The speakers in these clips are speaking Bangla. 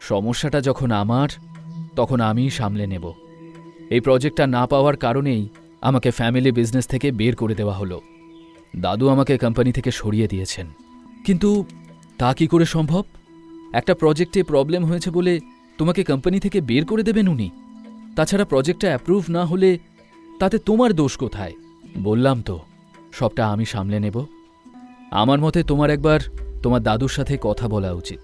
সমস্যাটা যখন আমার, তখন আমিই সামলে নেব। এই প্রজেক্টটা না পাওয়ার কারণেই আমাকে ফ্যামিলি বিজনেস থেকে বের করে দেওয়া হলো। দাদু আমাকে কোম্পানি থেকে সরিয়ে দিয়েছেন। কিন্তু তা কি করে সম্ভব? একটা প্রজেক্টে প্রবলেম হয়েছে বলে তোমাকে কোম্পানি থেকে বের করে দেবেন উনি? তাছাড়া প্রজেক্টটা অ্যাপ্রুভ না হলে তাতে তোমার দোষ কোথায়? বললাম তো, সবটা আমি সামলে নেব। আমার মতে তোমার একবার তোমার দাদুর সাথে কথা বলা উচিত।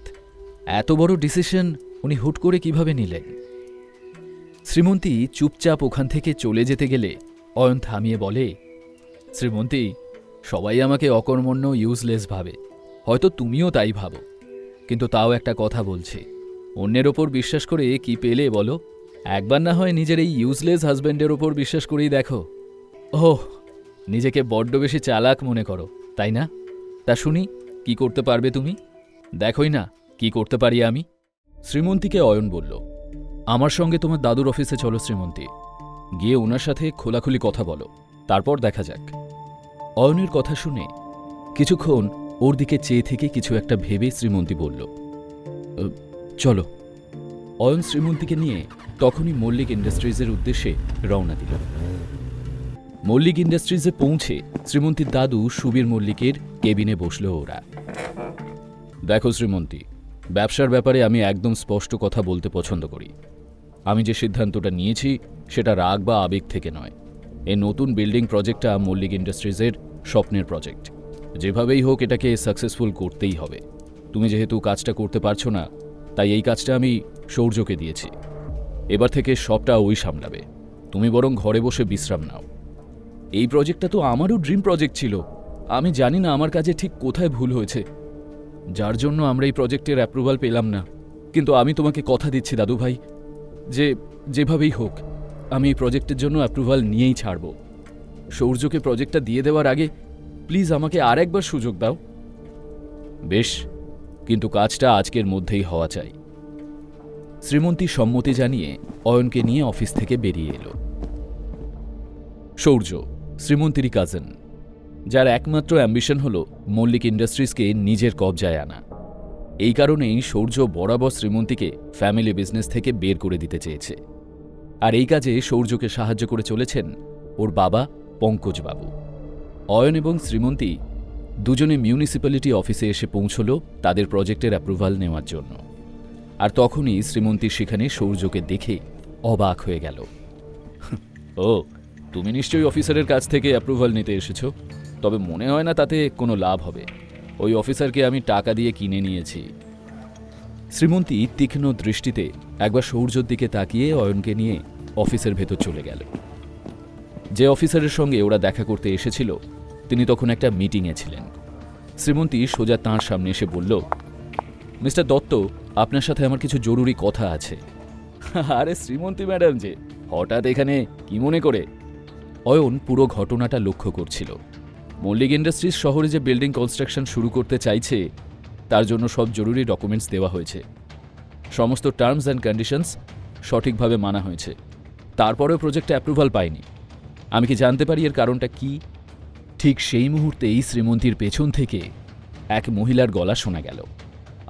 এত বড় ডিসিশন উনি হুট করে কিভাবে নিলেন? শ্রীমন্তী চুপচাপ ওখান থেকে চলে যেতে গেলে অয়ন থামিয়ে বলে, শ্রীমন্তী, সবাই আমাকে অকর্মণ্য, ইউজলেস ভাবে। হয়তো তুমিও তাই ভাবো। কিন্তু তাও একটা কথা বলছি, অন্যের ওপর বিশ্বাস করে কি পেলে বলো? একবার না হয় নিজের এই ইউজলেস হাজব্যান্ডের ওপর বিশ্বাস করেই দেখো। ওহ, নিজেকে বড্ড বেশি চালাক মনে করো, তাই না? তা শুনি, কি করতে পারবে তুমি? দেখোই না কি করতে পারি আমি। শ্রীমন্তীকে অয়ন বলল, আমার সঙ্গে তোমার দাদুর অফিসে চলো শ্রীমন্তী, গিয়ে ওনার সাথে খোলাখুলি কথা বলো, তারপর দেখা যাক। অয়নের কথা শুনে কিছুক্ষণ ওর দিকে চেয়ে থেকে কিছু একটা ভেবে শ্রীমন্তী বলল, চলো। অয়ন শ্রীমন্তীকে নিয়ে তখনই মল্লিক ইন্ডাস্ট্রিজের উদ্দেশ্যে রওনা দিল। মল্লিক ইন্ডাস্ট্রিজে পৌঁছে শ্রীমন্তীর দাদু সুবীর মল্লিকের কেবিনে বসল ওরা। দেখো শ্রীমন্তী, ব্যবসার ব্যাপারে আমি একদম স্পষ্ট কথা বলতে পছন্দ করি। আমি যে সিদ্ধান্তটা নিয়েছি সেটা রাগ বা আবেগ থেকে নয়। এই নতুন বিল্ডিং প্রজেক্টটা মল্লিক ইন্ডাস্ট্রিজের স্বপ্নের প্রজেক্ট। যেভাবেই হোক এটাকে সাকসেসফুল করতেই হবে। তুমি যেহেতু কাজটা করতে পারছো না, তাই এই কাজটা আমি সৌর্যকে দিয়েছি। এবার থেকে সবটা ওই সামলাবে। তুমি বরং ঘরে বসে বিশ্রাম নাও। এই প্রজেক্টটা তো আমারও ড্রিম প্রজেক্ট ছিল। আমি জানি না আমার কাজে ঠিক কোথায় ভুল হয়েছে, যার জন্য আমরা এই প্রজেক্টের অ্যাপ্রুভাল পেলাম না। কিন্তু আমি তোমাকে কথা দিচ্ছি দাদু ভাই, যে যেভাবেই হোক আমি এই প্রজেক্টের জন্য অ্যাপ্রুভাল নিয়েই ছাড়ব। সৌর্যকে প্রজেক্টটা দিয়ে দেওয়ার আগে প্লিজ আমাকে আর একবার সুযোগ দাও। বেশ, কিন্তু কাজটা আজকের মধ্যেই হওয়া চাই। শ্রীমন্তী সম্মতি জানিয়ে অয়নকে নিয়ে অফিস থেকে বেরিয়ে এলো। সৌর্য শ্রীমন্তীরই কাজিন, যার একমাত্র অ্যাম্বিশন হল মল্লিক ইন্ডাস্ট্রিজকে নিজের কবজায় আনা। এই কারণেই সৌর্য বরাবর শ্রীমন্তীকে ফ্যামিলি বিজনেস থেকে বের করে দিতে চেয়েছে। আর এই কাজে সৌর্যকে সাহায্য করে চলেছেন ওর বাবা পঙ্কজবাবু। অয়ন এবং শ্রীমন্তী দুজনে মিউনিসিপ্যালিটি অফিসে এসে পৌঁছল তাদের প্রজেক্টের অ্যাপ্রুভাল নেওয়ার জন্য। আর তখনই শ্রীমন্তী সেখানে সৌর্যকে দেখে অবাক হয়ে গেল। ও, তুমি নিশ্চয়ই অফিসারের কাছ থেকে অ্যাপ্রুভাল নিতে এসেছো। তবে মনে হয় না তাতে কোনো লাভ হবে। ওই অফিসারকে আমি টাকা দিয়ে কিনে নিয়েছি। শ্রীমন্তী তীক্ষ্ণ দৃষ্টিতে একবার সৌর্যর দিকে তাকিয়ে অয়নকে নিয়ে অফিসের ভেতর চলে গেল। যে অফিসারের সঙ্গে ওরা দেখা করতে এসেছিল তিনি তখন একটা মিটিংয়ে ছিলেন। শ্রীমন্তী সোজা তাঁর সামনে এসে বলল, মিস্টার দত্ত, আপনার সাথে আমার কিছু জরুরি কথা আছে। আরে শ্রীমন্তী ম্যাডাম যে, হঠাৎ এখানে কি মনে করে? অয়ন পুরো ঘটনাটা লক্ষ্য করছিল। মল্লিক ইন্ডাস্ট্রিজ শহরে যে বিল্ডিং কনস্ট্রাকশন শুরু করতে চাইছে তার জন্য সব জরুরি ডকুমেন্টস দেওয়া হয়েছে। সমস্ত টার্মস অ্যান্ড কন্ডিশনস সঠিকভাবে মানা হয়েছে। তারপরেও প্রজেক্টে অ্যাপ্রুভাল পায়নি। আমি কি জানতে পারি এর কারণটা কি? ঠিক সেই মুহূর্তেই শ্রীমন্তীর পেছন থেকে এক মহিলার গলা শোনা গেল,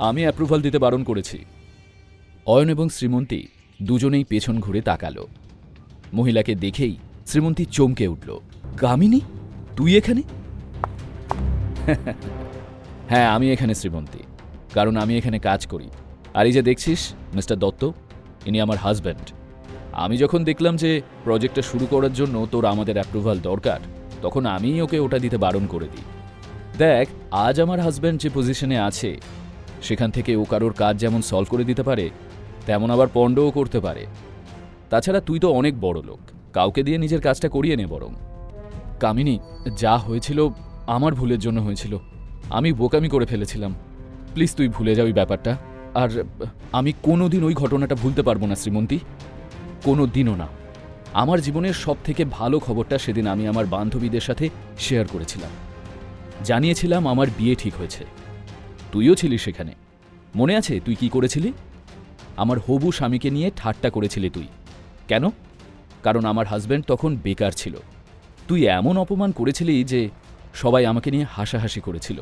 আমি অ্যাপ্রুভাল দিতে বারণ করেছি। অয়ন এবং শ্রীমন্তী দুজনেই পেছন ঘুরে তাকালো। মহিলাকে দেখেই শ্রীমন্তী চমকে উঠল, কামিনী, তুই এখানে? হ্যাঁ, আমি এখানে শ্রীমন্তী, কারণ আমি এখানে কাজ করি। আর এই যে দেখছিস মিস্টার দত্ত, ইনি আমার হাজব্যান্ড। আমি যখন দেখলাম যে প্রজেক্টটা শুরু করার জন্য তোর আমাদের অ্যাপ্রুভাল দরকার, তখন আমিই ওকে ওটা দিতে বারণ করে দিই। দেখ, আজ আমার হাজব্যান্ড যে পজিশনে আছে সেখান থেকে ও কারোর কাজ যেমন সলভ করে দিতে পারে, তেমন আবার পণ্ডও করতে পারে। তাছাড়া তুই তো অনেক বড় লোক, কাউকে দিয়ে নিজের কাজটা করিয়ে নে বরং। কামিনী, যা হয়েছিল আমার ভুলের জন্য হয়েছিল। আমি বোকামি করে ফেলেছিলাম। প্লিজ তুই ভুলে যা ওই ব্যাপারটা। আর আমি কোনোদিন ওই ঘটনাটা ভুলতে পারবো না শ্রীমন্তী, কোনো দিনও না। আমার জীবনের সব থেকে ভালো খবরটা সেদিন আমি আমার বান্ধবীদের সাথে শেয়ার করেছিলাম। জানিয়েছিলাম আমার বিয়ে ঠিক হয়েছে। তুইও ছিলি সেখানে, মনে আছে তুই কি করেছিলি? আমার হবু স্বামীকে নিয়ে ঠাট্টা করেছিলি তুই। কেন? কারণ আমার হাজব্যান্ড তখন বেকার ছিল। তুই এমন অপমান করেছিলি যে সবাই আমাকে নিয়ে হাসাহাসি করেছিল।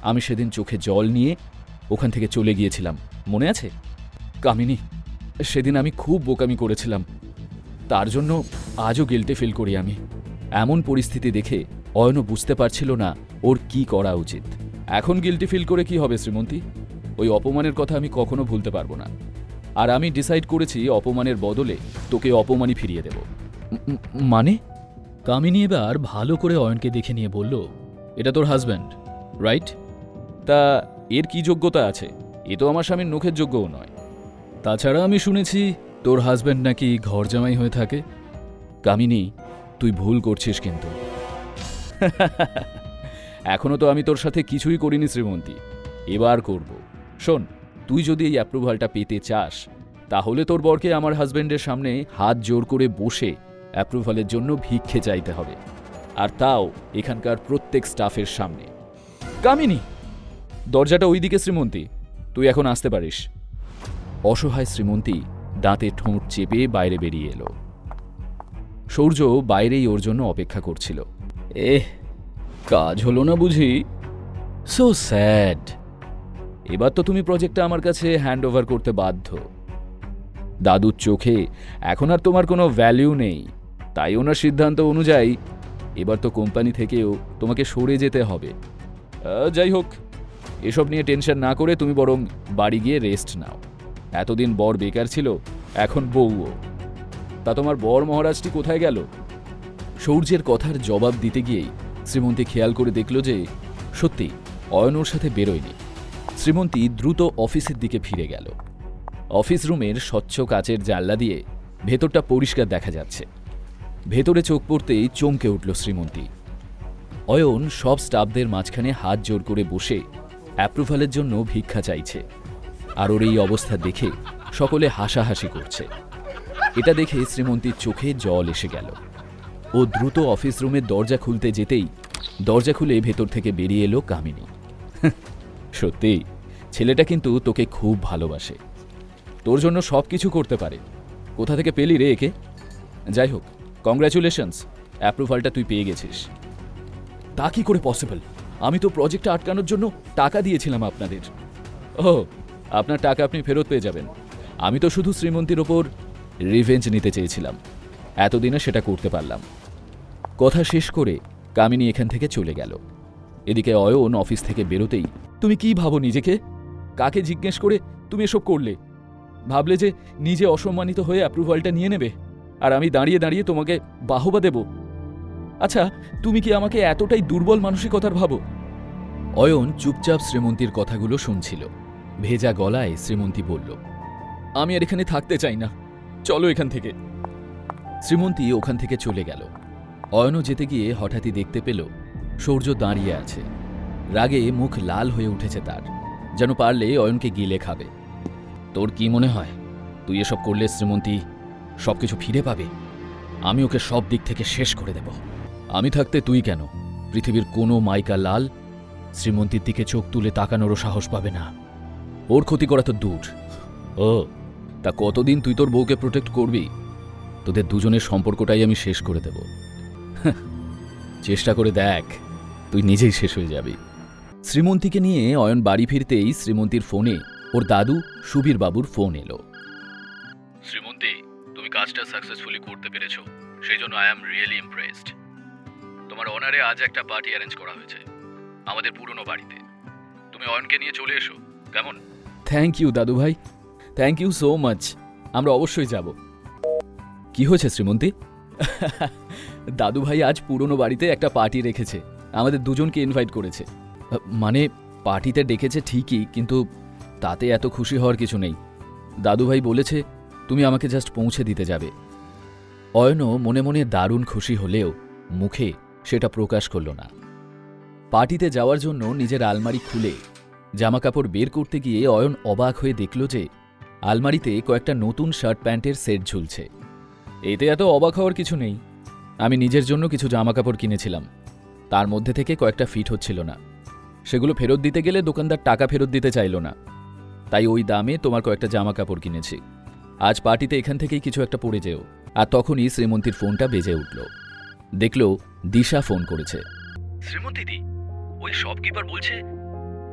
আমি সেদিন চোখে জল নিয়ে ওখান থেকে চলে গিয়েছিলাম, মনে আছে? কামিনী, সেদিন আমি খুব বোকামি করেছিলাম, তার জন্য আজও গিল্টে ফিল করি আমি। এমন পরিস্থিতি দেখে অয়নও বুঝতে পারছিল না ওর কি করা উচিত। এখন গিল্টি ফিল করে কি হবে শ্রীমন্তী? ওই অপমানের কথা আমি কখনো ভুলতে পারবো না। আর আমি ডিসাইড করেছি অপমানের বদলে তোকে অপমানই ফিরিয়ে দেব। মানে? কামিনী এবার ভালো করে অয়নকে দেখে নিয়ে বলল, এটা তোর হাজব্যান্ড, রাইট? তা এর কি যোগ্যতা আছে? এ তো আমার স্বামীর নখের যোগ্যও নয়। তাছাড়া আমি শুনেছি তোর হাজব্যান্ড নাকি ঘর জামাই হয়ে থাকে। কামিনী, তুই ভুল করছিস কিন্তু। এখনো তো আমি তোর সাথে কিছুই করিনি শ্রীমন্তী, এবার করব। শোন, তুই যদি এই অ্যাপ্রুভালটা পেতে চাস তাহলে তোর বরকে আমার হাজব্যান্ডের সামনে হাত জোর করে বসে অ্যাপ্রুভালের জন্য ভিক্ষে চাইতে হবে, আর তাও এখানকার প্রত্যেক স্টাফের সামনে। কামিনী, দরজাটা ওইদিকে শ্রীমন্তী, তুই এখন আসতে পারিস। অসহায় শ্রীমন্তী দাঁতে ঠোঁট চেপে বাইরে বেরিয়ে এলো। সূর্য বাইরেই ওর জন্য অপেক্ষা করছিল। কাজ হলো না বুঝি? So sad. এবার তো তুমি প্রজেক্টটা আমার কাছে হ্যান্ড ওভার করতে বাধ্য। দাদুর চোখে এখন আর তোমার কোনো ভ্যালিউ নেই, তাই ওনার সিদ্ধান্ত অনুযায়ী এবার তো কোম্পানি থেকেও তোমাকে সরে যেতে হবে। যাই হোক, এসব নিয়ে টেনশন না করে তুমি বরং বাড়ি গিয়ে রেস্ট নাও। এতদিন বর বেকার ছিল, এখন বউও। তা তোমার বর মহারাজটি কোথায় গেল? সূর্যের কথার জবাব দিতে গিয়েই শ্রীমন্তী খেয়াল করে দেখল যে সত্যি অয়ন ওর সাথে বেরোয়নি। শ্রীমন্তী দ্রুত অফিসের দিকে ফিরে গেল। অফিস রুমের স্বচ্ছ কাচের জানলা দিয়ে ভেতরটা পরিষ্কার দেখা যাচ্ছে। ভেতরে চোখ পড়তেই চমকে উঠল শ্রীমন্তী। অয়ন সব স্টাফদের মাঝখানে হাত জোর করে বসে অ্যাপ্রুভালের জন্য ভিক্ষা চাইছে, আর ওর এই অবস্থা দেখে সকলে হাসাহাসি করছে। এটা দেখে শ্রীমন্তীর চোখে জল এসে গেল। ও দ্রুত অফিস রুমের দরজা খুলতে যেতেই দরজা খুলে ভেতর থেকে বেরিয়ে এলো কামিনী। সত্যি, ছেলেটা কিন্তু তোকে খুব ভালোবাসে, তোর জন্য সব কিছু করতে পারে। কোথা থেকে পেলি রে একে? যাই হোক, কংগ্র্যাচুলেশনস, অ্যাপ্রুভালটা তুই পেয়ে গেছিস। তা কি করে পসিবল? আমি তো প্রজেক্টটা আটকানোর জন্য টাকা দিয়েছিলাম আপনাদের। ও, আপনার টাকা আপনি ফেরত পেয়ে যাবেন। আমি তো শুধু শ্রীমন্তীর ওপর রিভেঞ্জ নিতে চেয়েছিলাম, এতদিনে সেটা করতে পারলাম। কথা শেষ করে কামিনী এখান থেকে চলে গেল। এদিকে অয়ন অফিস থেকে বেরোতেই, তুমি কি ভাবো নিজেকে? কাকে জিজ্ঞেস করে তুমি এসব করলে? ভাবলে যে নিজে অসম্মানিত হয়ে অ্যাপ্রুভালটা নিয়ে নেবে, আর আমি দাঁড়িয়ে দাঁড়িয়ে তোমাকে বাহবা দেব? আচ্ছা, তুমি কি আমাকে এতটাই দুর্বল মানসিকতার ভাবো? অয়ন চুপচাপ শ্রীমন্তীর কথাগুলো শুনছিল। ভেজা গলায় শ্রীমন্তী বলল, আমি আর এখানে থাকতে চাই না, চলো এখান থেকে। শ্রীমন্তী ওখান থেকে চলে গেল। অয়নও যেতে গিয়ে হঠাৎই দেখতে পেল সূর্য দাঁড়িয়ে আছে। রাগে মুখ লাল হয়ে উঠেছে তার, যেন পারলে অয়নকে গিলে খাবে। তোর কি মনে হয় তুই এসব করলে শ্রীমন্তী সবকিছু ফিরে পাবে? আমি ওকে সব দিক থেকে শেষ করে দেব। আমি থাকতে তুই কেন, পৃথিবীর কোনো মাইকা লাল শ্রীমন্তীর দিকে চোখ তুলে তাকানোরও সাহস পাবে না। ওর ক্ষতি করা তো দূর। ও, তা কতদিন তুই তোর বউকে প্রোটেক্ট করবি? তোদের দুজনের সম্পর্কটাই আমি শেষ করে দেব। চেষ্টা করে দেখ, তুই নিজেই শেষ হয়ে যাবি। শ্রীমন্তীকে নিয়ে অয়ন বাড়ি ফিরতেই শ্রীমন্তীর ফোনে ওর দাদু সুবীর বাবুর ফোন এলো। শ্রীমন্তী, তুমি কাজটা সাকসেসফুলি করতে পেরেছো, সেই জন্য আই অ্যাম রিয়েলি ইমপ্রেসড। তোমার অনারে আজ একটা পার্টি অ্যারেঞ্জ করা হয়েছে আমাদের পুরনো বাড়িতে। তুমি অয়নকে নিয়ে চলে এসো, কেমন? থ্যাংক ইউ দাদু ভাই, থ্যাংক ইউ সো মাচ। আমরা অবশ্যই যাব। কি হয়েছে শ্রীমন্তী? দাদু ভাই আজ পুরনো বাড়িতে একটা পার্টি রেখেছে, আমাদের দুজনকে ইনভাইট করেছে। মানে পার্টিতে ডেকেছে ঠিকই, কিন্তু তাতে এত খুশি হওয়ার কিছু নেই। দাদু ভাই বলেছে তুমি আমাকে জাস্ট পৌঁছে দিতে যাবে। অয়নও মনে মনে দারুণ খুশি হলেও মুখে সেটা প্রকাশ করল না। পার্টিতে যাওয়ার জন্য নিজের আলমারি খুলে জামাকাপড় বের করতে গিয়ে অয়ন অবাক হয়ে দেখল যে আলমারিতে কয়েকটা নতুন শার্ট প্যান্টের সেট ঝুলছে। এতে এত অবাক হওয়ার কিছু নেই। আমি নিজের জন্য কিছু জামাকাপড় কিনেছিলাম, তার মধ্যে থেকে কয়েকটা ফিট হচ্ছিল না। সেগুলো ফেরত দিতে গেলে দোকানদার টাকা ফেরত দিতে চাইল না, তাই ওই দামে তোমার কয়েকটা জামাকাপড় কিনেছি। আজ পার্টিতে এখান থেকেই কিছু একটা পরে যেও। আর তখনই শ্রীমন্তীর ফোনটা বেজে উঠল। দেখল দিশা ফোন করেছে। শ্রীমন্তী দি, ওই শপকিপার বলছে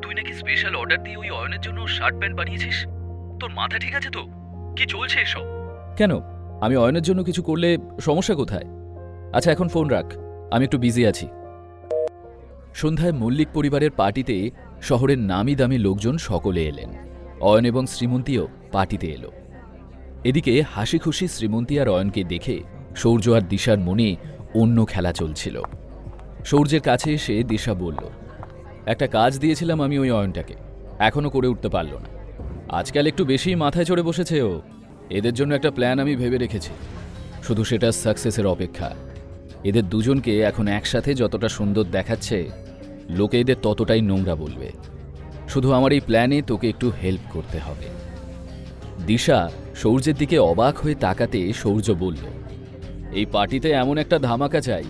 তুই নাকি স্পেশাল অর্ডার দিয়ে ওই অয়নের জন্য শার্ট প্যান্ট বানিয়েছিস। তোর মাথা ঠিক আছে তো? কি চলছে এসব? কেন, আমি অয়নের জন্য কিছু করলে সমস্যা কোথায়? আচ্ছা এখন ফোন রাখ, আমি একটু বিজি আছি। সন্ধ্যায় মল্লিক পরিবারের পার্টিতে শহরের নামি দামি লোকজন সকলে এলেন। অয়ন এবং শ্রীমন্তীও পার্টিতে এলো। এদিকে হাসি খুশি শ্রীমন্তী আর অয়নকে দেখে সৌর্য আর দিশার মনে অন্য খেলা চলছিল। সৌর্যের কাছে এসে দিশা বলল, একটা কাজ দিয়েছিলাম আমি ওই অয়নটাকে, এখনও করে উঠতে পারল না। আজকাল একটু বেশি মাথায় চড়ে বসেছে ও। এদের জন্য একটা প্ল্যান আমি ভেবে রেখেছি, শুধু সেটা সাকসেসের অপেক্ষা। এদের দুজনকে এখন একসাথে যতটা সুন্দর দেখাচ্ছে, লোকে এদের ততটাই নোংরা বলবে। শুধু আমার এই প্ল্যানে তোকে একটু হেল্প করতে হবে। দিশা সৌর্যের দিকে অবাক হয়ে তাকাতে সৌর্য বলল, এই পার্টিতে এমন একটা ধামাকা চাই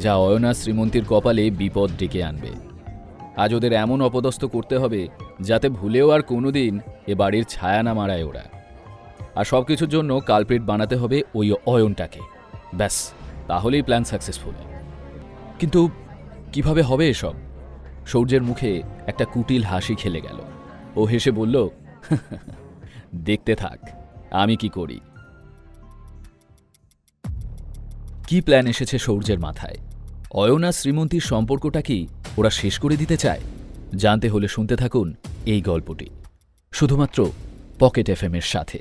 যা অয়না শ্রীমন্তীর কপালে বিপদ ডেকে আনবে। আজ ওদের এমন অপদস্থ করতে হবে যাতে ভুলেও আর কোনোদিন এ বাড়ির ছায়া না মারায় ওরা। আর সব কিছুর জন্য কালপ্রিট বানাতে হবে ওই অয়নটাকে। ব্যাস, তাহলেই প্ল্যান সাকসেসফুল। কিন্তু কিভাবে হবে এসব? সৌর্যের মুখে একটা কুটিল হাসি খেলে গেল। ও হেসে বলল, দেখতে থাক আমি কি করি। কি প্ল্যান এসেছে সৌর্যের মাথায়? অয়ন আর শ্রীমন্তীর সম্পর্কটা কি ওরা শেষ করে দিতে চায়? জানতে হলে শুনতে থাকুন এই গল্পটি, শুধুমাত্র পকেট এফএম এর সাথে।